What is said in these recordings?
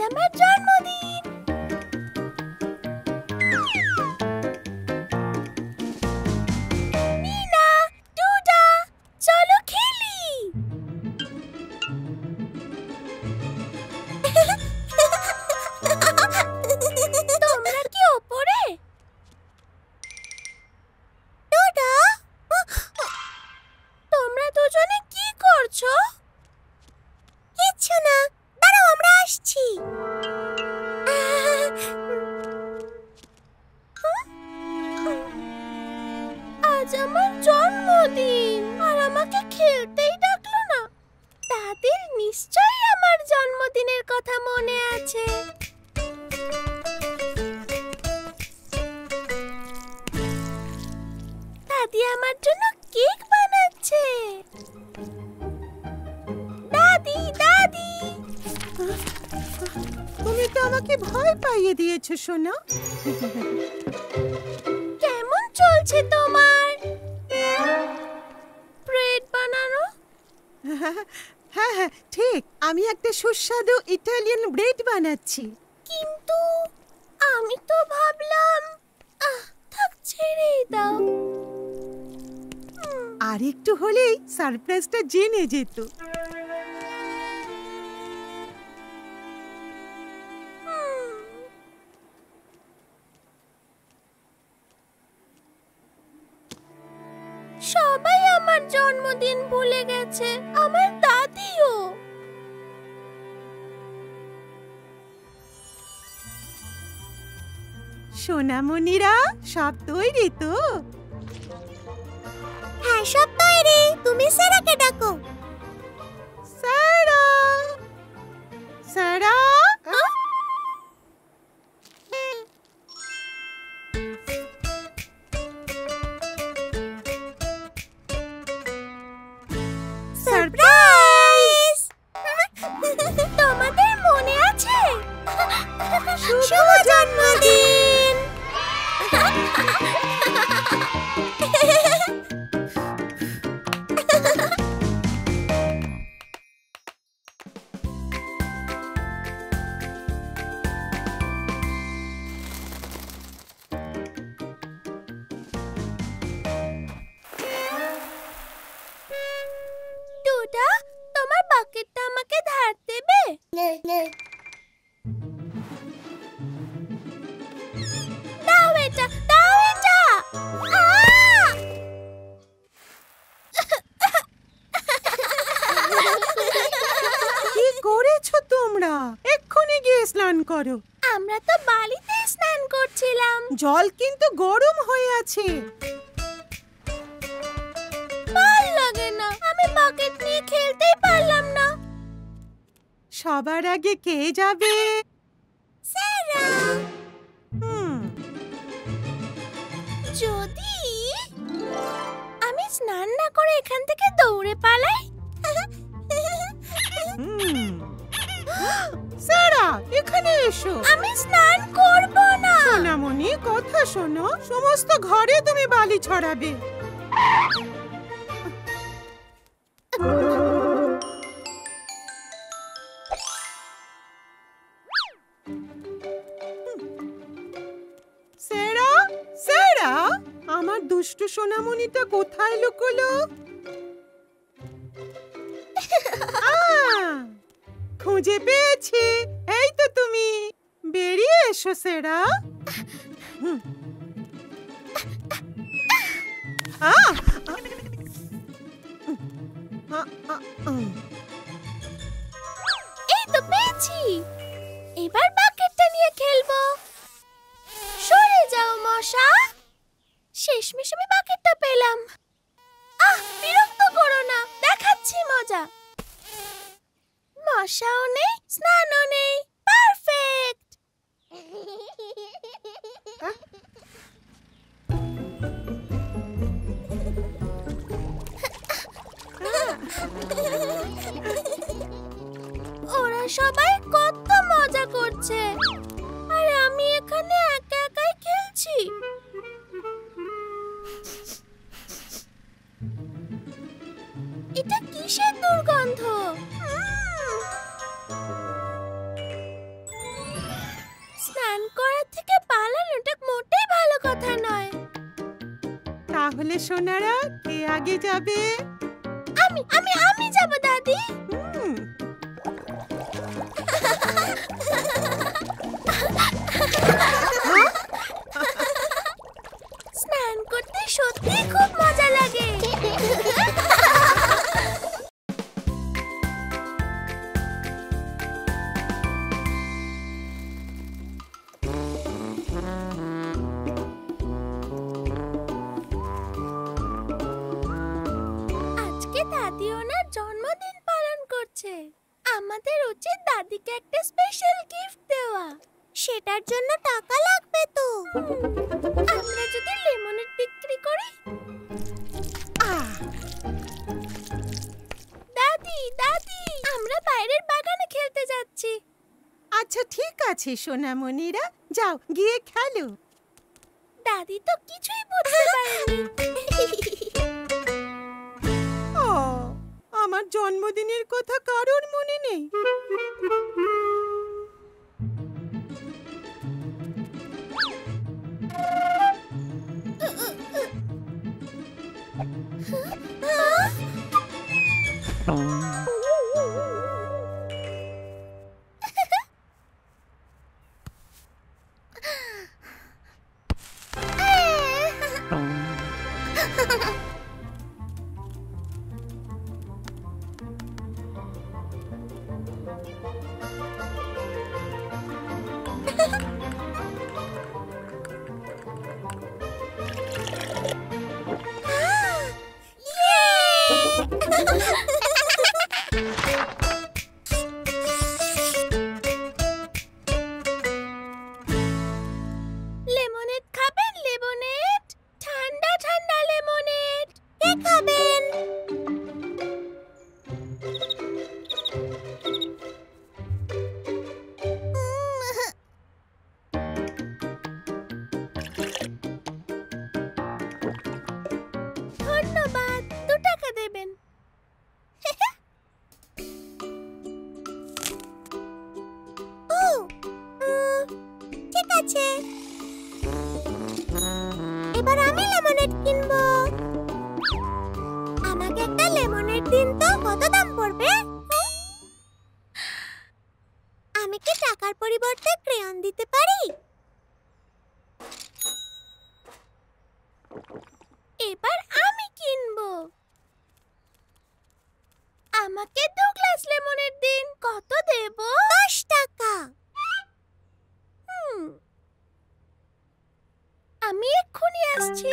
আমার জন্মদিন। মিনা, টুডা, চলো খেলি। তোমরা কি ওপরে? টুডা, তোমরা দুজনে কি করছো? কিচ্ছু না, দাঁড়াও আমরা আসছি। আজ আমার জন্মদিন আর আমাকে খেলতেই ডাকলো না। তাদের নিশ্চয়ই আমার জন্মদিনের কথা মনে আছে। দাদি আমার জন্য কেক বানাচ্ছে। দাদি, দাদি। তুমি তো আমাকে ভয় পাইয়ে দিয়েছো সোনা। কেমন চলছে তোমার ব্রেড বানানো? হ্যাঁ হ্যাঁ ঠিক, আমি একটা সুস্বাদু ইটালিয়ান ব্রেড বানাচ্ছি। কিন্তু আমি তো ভাবলাম থাক, ছেড়েই দাও। আর একটু হলেই সারপ্রাইজটা জেনে যেত। সবাই আমার জন্মদিন ভুলে গেছে, আমার দাদিও। সোনামণিরা সব তৈরি তো? হ্যাঁ, সব তৈরি। তুমি সারাকে ডাকো। সারা, সারা। সারপ্রাইজ! তোমাদের মনে আছে? শুভ জন্মদিন। টুডা, তোমার বাকেটটা আমাকে ধার দেবে? দাও এটা, দাও এটা। কি করেছো তোমরা? এক্ষুনি গিয়ে স্নান করো। আমরা তো বালিতে স্নান করছিলাম। জল কিন্তু গরম হয়ে আছে। ভাল লাগে না, আমি বাকেট নিয়ে খেলতেই পারলাম না। সবার আগে কে যাবে? সারা। হুম, যদি আমি স্নান না করে এখান থেকে দৌড়ে পালাই? হুম। সারা, এখানে এসো। আমি স্নান করব না। সোনামণি, কথা শোনো। সমস্ত ঘরে তুমি বালি ছড়াবে। সারা, সারা, আমার দুষ্টু সোনামণিটা কোথায় লুকোলো? খুঁজে পেয়েছি। এই তো তুমি। বেরিয়ে এসো সারা। এই তো পেয়েছি। এবার বাকেটটা নিয়ে খেলবো। সরে যাও মশা। শেষমেশ আমি বাকেটটা পেলাম। বিরক্ত করো না, দেখাচ্ছি মজা। মশাও নেই, স্নানও নেই, পারফেক্ট। ওরা সবাই কত মজা করছে আর আমি এখানে একা একাই খেলছি। এটা কিসের দুর্গন্ধ? তাহলে সোনারা কে আগে যাবে? আমি আমি আমি যাব দাদি। স্নান করতে সত্যি খুব মজা লাগে। আজকে দাদি ওনার জন্মদিন পালন করছে। আমাদের উচিত দাদিকে একটা স্পেশাল গিফট দেওয়া। সেটার জন্য টাকা লাগবে তো। আমরা যদি লেমনেড বিক্রি করি। দাদি দাদি আমরা বাইরের বাগানে খেলতে যাচ্ছি। আচ্ছা ঠিক আছে সোনামণিরা, যাও গিয়ে খেলো। দাদি তো কিছুই বুঝতে পারেনি। ও, আমার জন্মদিনের কথা কারোর মনে নেই। লেমনেড খাবেন? লেমনেড, ঠান্ডা ঠান্ডা লেমনেড। কে খাবেন? ধন্যবাদ, 2 টাকা দেবেন। ও, ঠিক আছে। এবার আমি লেমনেড কিনবো। আমাকে একটা লেমনেড দিন তো। কত দাম পড়বে? আমি কি টাকার পরিবর্তে ক্রেয়ন দিতে পারি? এবার আমি কিনবো। আমাকে 2 গ্লাস লেমনেড দিন। কত দেব? 10 টাকা। আমি এক্ষুনি আসছি।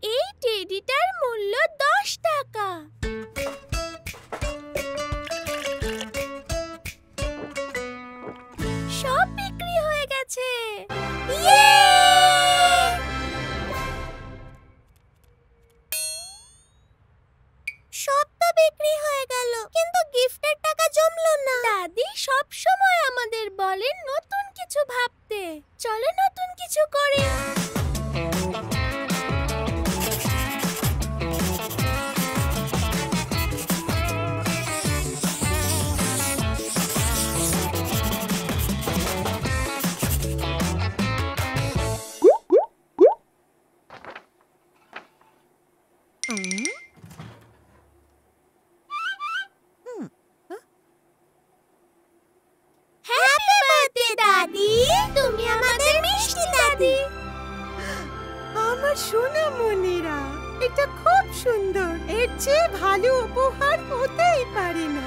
এই টেডিটার মূল্য 10 টাকা। সব বিক্রি হয়ে গেছে। ইয়ে! সব তো বিক্রি হয়ে গেল, কিন্তু গিফটের টাকা জমলো না। দাদি সব সময় আমাদের বলেন নতুন কিছু ভাবতে। চলো নতুন কিছু করি। হ্যাপি বার্থডে দাদি। তুমি আমাদের মিষ্টি দাদি। আমার সোনামণিরা, এটা খুব সুন্দর। এর চেয়ে ভালো উপহার হতেই পারে না।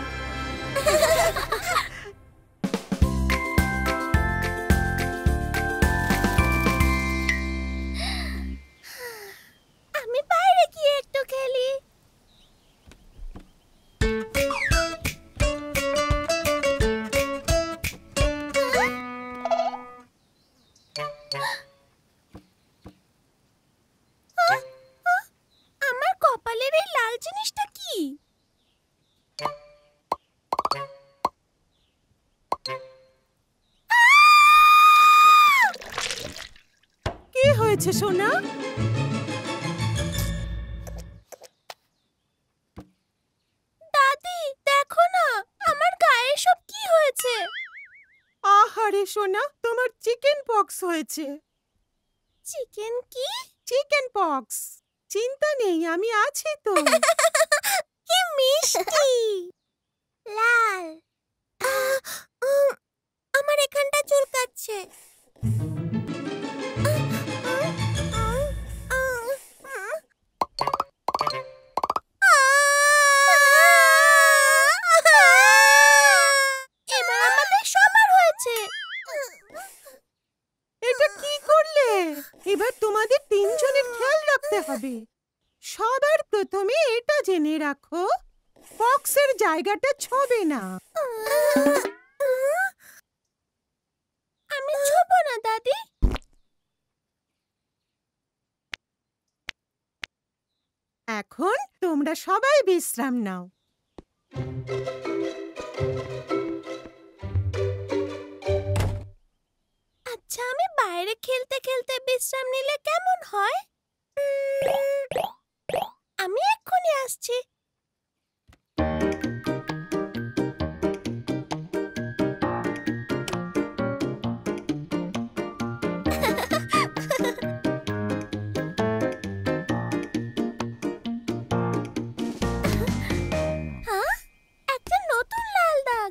আমি বাইরে গিয়ে একটু খেলি। আমার কপালের এই লাল জিনিসটা কি? কি হয়েছে সোনা? দাদি দেখো না, আমার গায়ে সব কি হয়েছে। আহারে সোনা, তোমার চিকেন পক্স হয়েছে। চিকেন কি? Chicken pox. চিন্তা নেই, আমি আছি তো। কি মিষ্টি। লাল। আমার এখানটা চুলকাচ্ছে। এবার আমাদের সবার হয়েছে। এটা কি করলে? এবার তোমাদের তিনজনের খেয়াল রাখতে হবে। সবার প্রথমে এটা জেনে রাখো, পক্সের জায়গাটা ছোবে না। আমি ছোবো না দাদি। এখন তোমরা সবাই বিশ্রাম নাও। আচ্ছা, আমি বাইরে খেলতে খেলতে বিশ্রাম নিলে কেমন হয়? আমি এক্ষুনি আসছি। হ্যাঁ, একটা নতুন লাল দাগ।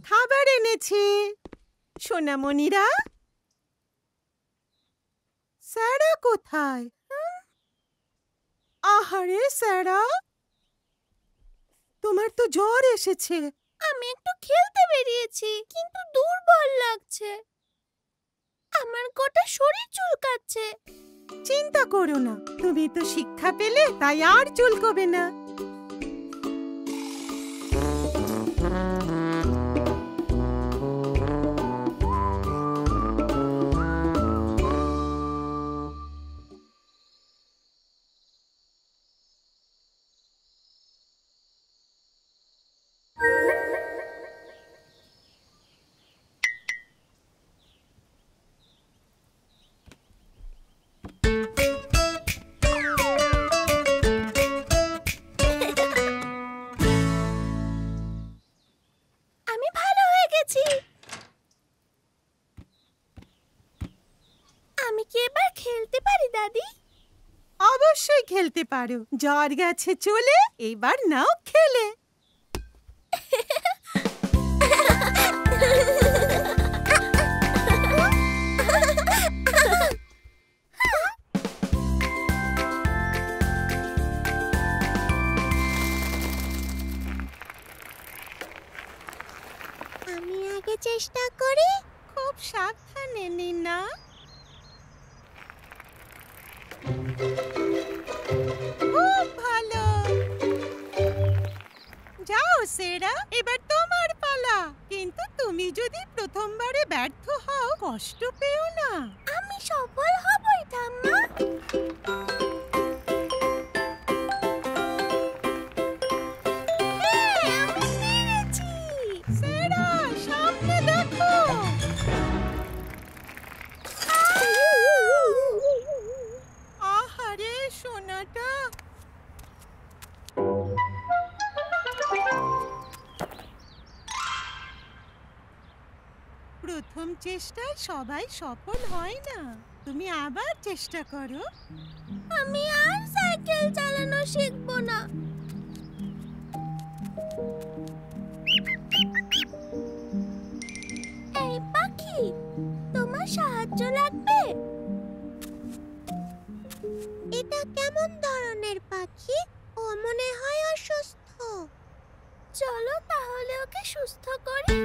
খাবার এনেছি সোনামণিরা। স্যারা কোথায়? আহারে স্যারা, তোমার তো জ্বর এসেছে। আমি একটু খেলতে বেরিয়েছি, কিন্তু দুর্বল লাগছে। আমার গোটা শরীর চুলকাচ্ছে। চিন্তা করো না, তুমি তো শিক্ষা পেলে, তাই আর চুলকবে না। আমি ভালো হয়ে গেছি। আমি কি এবার খেলতে পারি দাদি? অবশ্যই খেলতে পারো, জ্বর গেছে চলে, এবার নাও খেলে। আমি আগে চেষ্টা করি। খুব সাবধানে নিনা। খুব ভালো। যাও সেরা, এবার তোমার পালা। কিন্তু তুমি যদি প্রথমবারে ব্যর্থ হও, কষ্ট পেও না। আমি সফল হবই ঠাম্মা। আমি পেরেছি। সেরা, সামনে দেখো। আহারে সোনাটা। প্রথম চেষ্টায় সবাই সফল হয় না, তুমি আবার চেষ্টা করো। আমি আর সাইকেল চালানো শিখবো না। এই পাখি, তোমার সাহায্য লাগবে? এটা কেমন ধরনের পাখি? ও মনে হয় অসুস্থ। চলো তাহলে ওকে সুস্থ করি।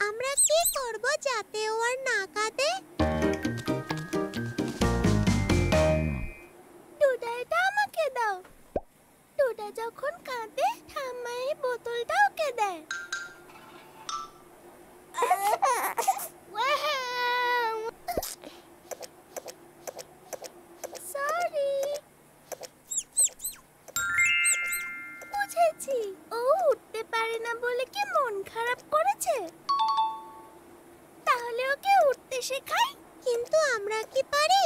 আমরা কি করব যাতে ও আর না কাঁদে? টুডা, এটা আমাকে দাও। টুডা যখন কাঁদে, ঠাম্মা এই বোতলটা ওকে দেয়। শেখাই, কিন্তু আমরা কি পারি?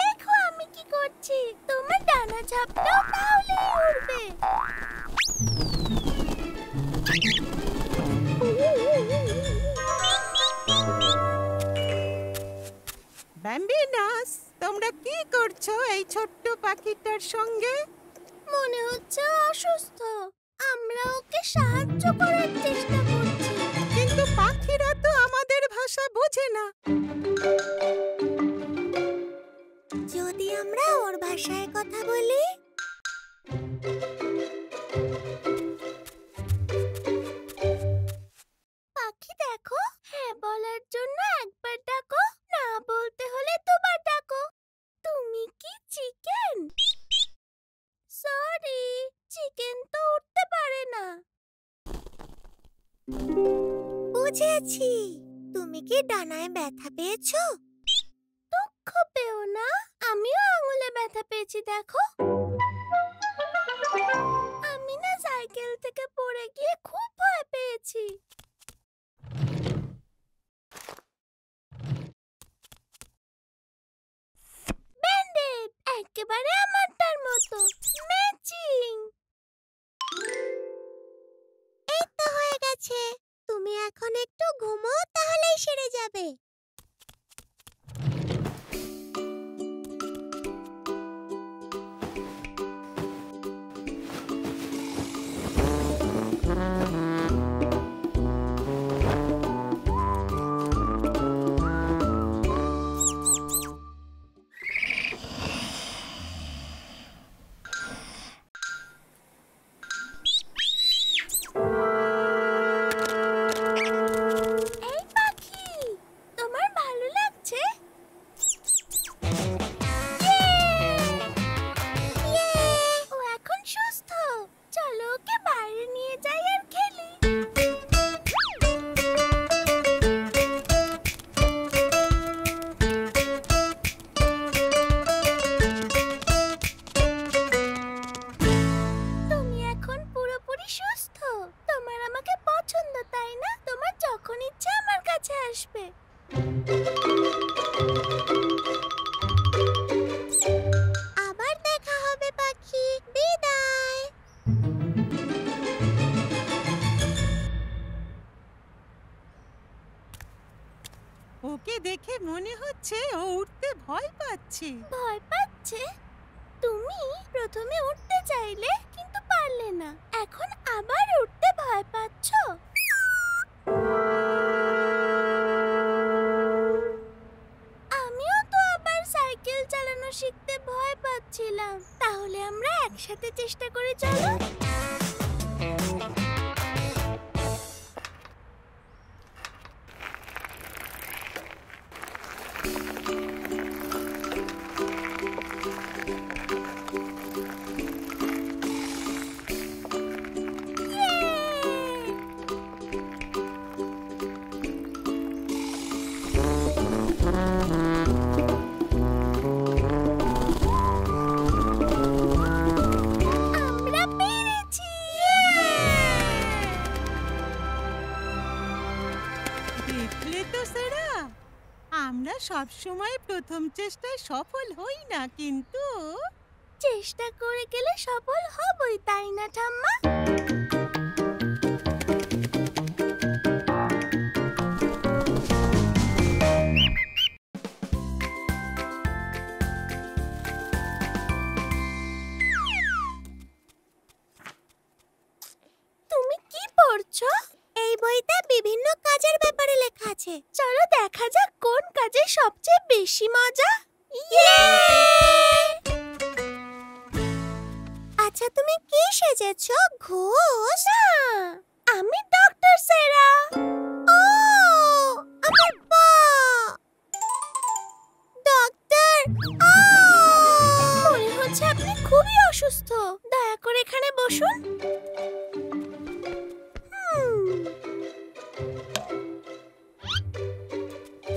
দেখো আমি কি করছি, তোমার ডানা ঝাপটাও তাহলেই উড়বে। ব্যাম্বিনাস, তোমরা কি করছো এই ছোট্ট পাখিটার সঙ্গে? মনে হচ্ছে অসুস্থ, আমরা ওকে সাহায্য করার চেষ্টা করছি। কিন্তু পাখিরা তো আমাদের ভাষা বোঝে না। যদি আমরা ওর ভাষায় কথা বলি? পাখি দেখো, হ্যাঁ বলার জন্য একবার ডাকো, না বলতে হলে দুবার ডাকো। তুমি কি চিকেন? সরি, চিকেন তো উঠতে পারে না। বুঝেছি, তুমি কি ডানায় ব্যথা পেয়েছো? দুঃখ পেও না, আমিও আঙুলে ব্যথা পেয়েছি দেখো। আমি না সাইকেল থেকে পড়ে গিয়ে খুব ভয় পেয়েছি। ব্যান্ডেড, একেবারে আমারটার মতো ম্যাচিং। এই তো হয়ে গেছে, তুমি এখন একটু ঘুমো, তাহলেই সেরে যাবে। এই পাখি, তোমার ভালো লাগছে? ও এখন সুস্থ, চলো ওকে বাইরে নিয়ে যাই আর খেলি। তুমি এখন পুরোপুরি সুস্থ, তোমার আমাকে পছন্দ তাই না? তোমার যখন ইচ্ছা আমার কাছে আসবে। আবার দেখা হবে পাখি, বিদায়। ওকে দেখে মনে হচ্ছে ও উঠতে ভয় পাচ্ছে। ভয় পাচ্ছে? তুমি প্রথমে উঠতে চাইলে কিন্তু পারলে না, এখন আবার উঠতে ভয় পাচ্ছ? আমিও তো আবার সাইকেল চালানো শিখতে ভয় পাচ্ছিলাম, তাহলে আমরা একসাথে চেষ্টা করে চলো। আমরা পেরেছি! দেখলে তো সেরা, আমরা সব সময় প্রথম চেষ্টায় সফল হই না, কিন্তু চেষ্টা করে গেলে সফল হবই, তাই না ঠাম্মা? তুমি কি পড়ছো? এই বইতে বিভিন্ন কাজের ব্যাপারে লেখা আছে, চলো দেখা যাক কোন কাজে সবচেয়ে বেশি মজা। আচ্ছা তুমি কি সেজেছো, ঘোষ? না, আমি ডক্টর সেরা। ও, আমার পা! ডক্টর, মনে হচ্ছে আপনি খুবই অসুস্থ, দয়া করে এখানে বসুন।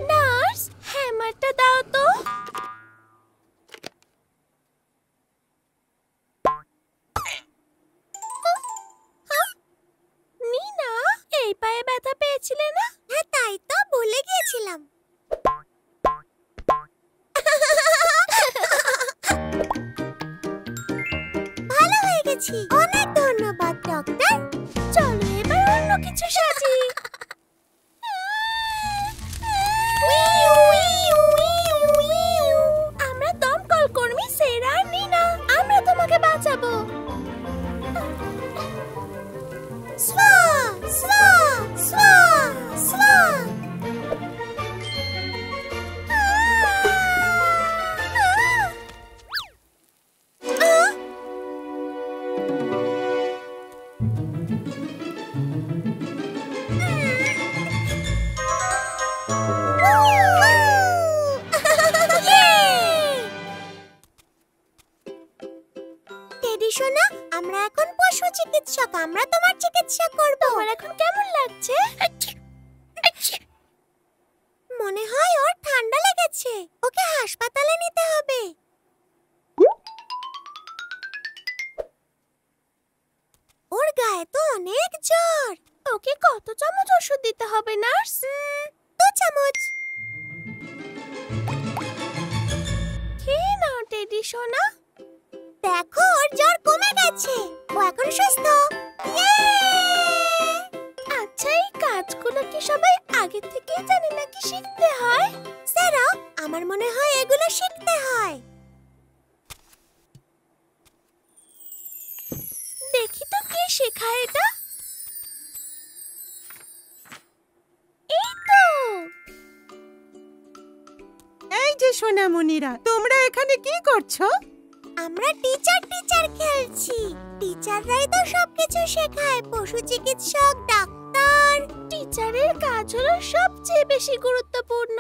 নার্স, হ্যামারটা দাও তো। পেরেছি। অনেক ধন্যবাদ ডক্টর। চলো এবার অন্য কিছু সাজি। আমরা দমকল কর্মী সেরা আর নিনা। আমরা তোমাকে বাঁচাবো। স্বা স্বা স্বা স্বা। টেডি সোনা, আমরা এখন পশু চিকিৎসক। আমরা তোমার চিকিৎসা করব। তোমার এখন কেমন লাগছে? মনে হয় ওর ঠান্ডা লেগেছে। ওকে হাসপাতালে নিতে হবে। ওর গায়ে তো অনেক জ্বর। ওকে কত চামচ ওষুধ দিতে হবে নার্স? 2 চামচ। খেয়ে নাও টেডি সোনা। দেখো ওর জ্বর কমে গেছে। ও এখন সুস্থ। আচ্ছা, এই কাজগুলো কি সবাই আগে থেকেই জানে নাকি শিখতে হয়? স্যারা, আমার মনে হয় এগুলো শিখতে হয়। দেখি তো কে শেখায় এটা। এই তো। এই যে সোনামণিরা, তোমরা এখানে কি করছো? আমরা টিচার খেলছি। টিচাররাই তো সবকিছু শেখায়। পশু চিকিৎসক, ডাক্তার। টিচারের কাজ হলো সবচেয়ে বেশি গুরুত্বপূর্ণ।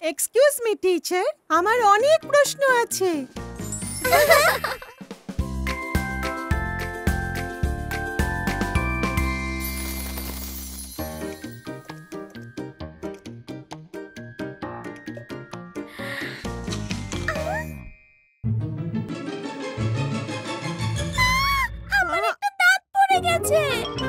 এক্সকিউজ মি টিচার, আমার অনেক প্রশ্ন আছে। আমার একটা দাঁত পড়ে গেছে।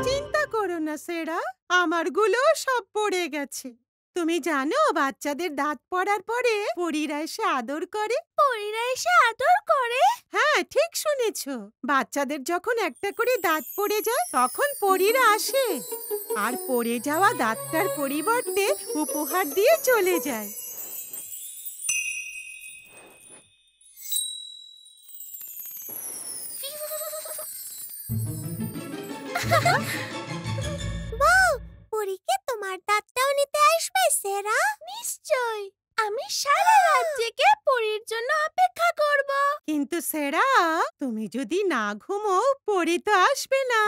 চিন্তা করো না সেরা, আমারগুলো সব পড়ে গেছে। তুমি জানো বাচ্চাদের দাঁত পড়ার পরে পরীরা এসে আদর করে? পরীরা এসে আদর করে? হ্যাঁ, ঠিক শুনেছো। বাচ্চাদের যখন একটা করে দাঁত পড়ে যায় তখন পরীরা আসে আর পড়ে যাওয়া দাঁতটার পরিবর্তে উপহার দিয়ে চলে যায়। বাহ, পরীকে তোমার দাঁতটাও নিতে আসবে সেরা? নিশ্চয়। আমি সারা রাত জেগে পরীর জন্য অপেক্ষা করব। কিন্তু সেরা, তুমি যদি না ঘুমো পরী তো আসবে না।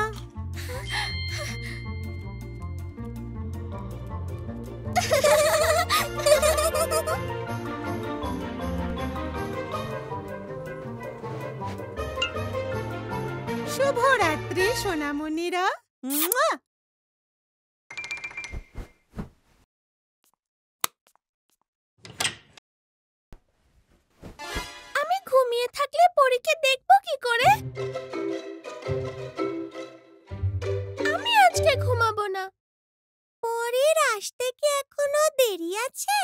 শুভরাত্রি সোনামণিরা। মুয়া! আমি ঘুমিয়ে থাকলে পরীকে দেখব কি করে? আমি আজকে ঘুমাবো না। পরীর আসতে কি এখনো দেরি আছে?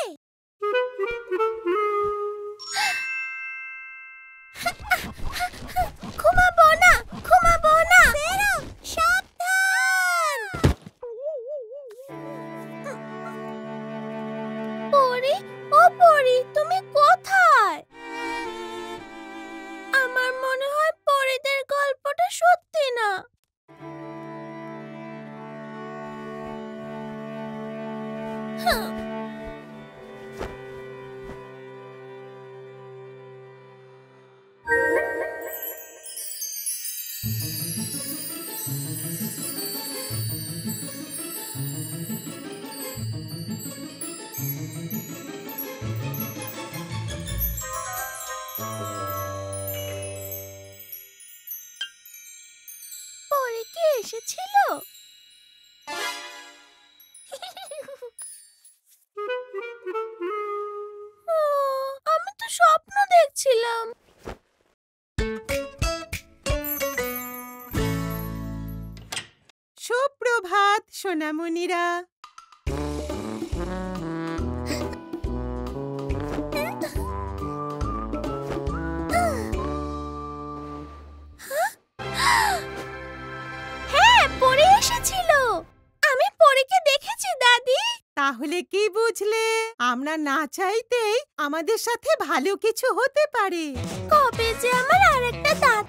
ঘুমাবো না, ঘুমাবো না। সেরা, সাবধান। পরী, ও পরী, তুমি কোথায়? আমার মনে হয় পরীদের গল্পটা সত্যি না। পরী কি এসেছিল? ও, আমি তো স্বপ্ন দেখছিলাম। সুপ্রভাত সোনামণিরা। আমরা না চাইতেই আমাদের সাথে ভালো কিছু হতে পারে। কবে যে আমার আরেকটা দাঁত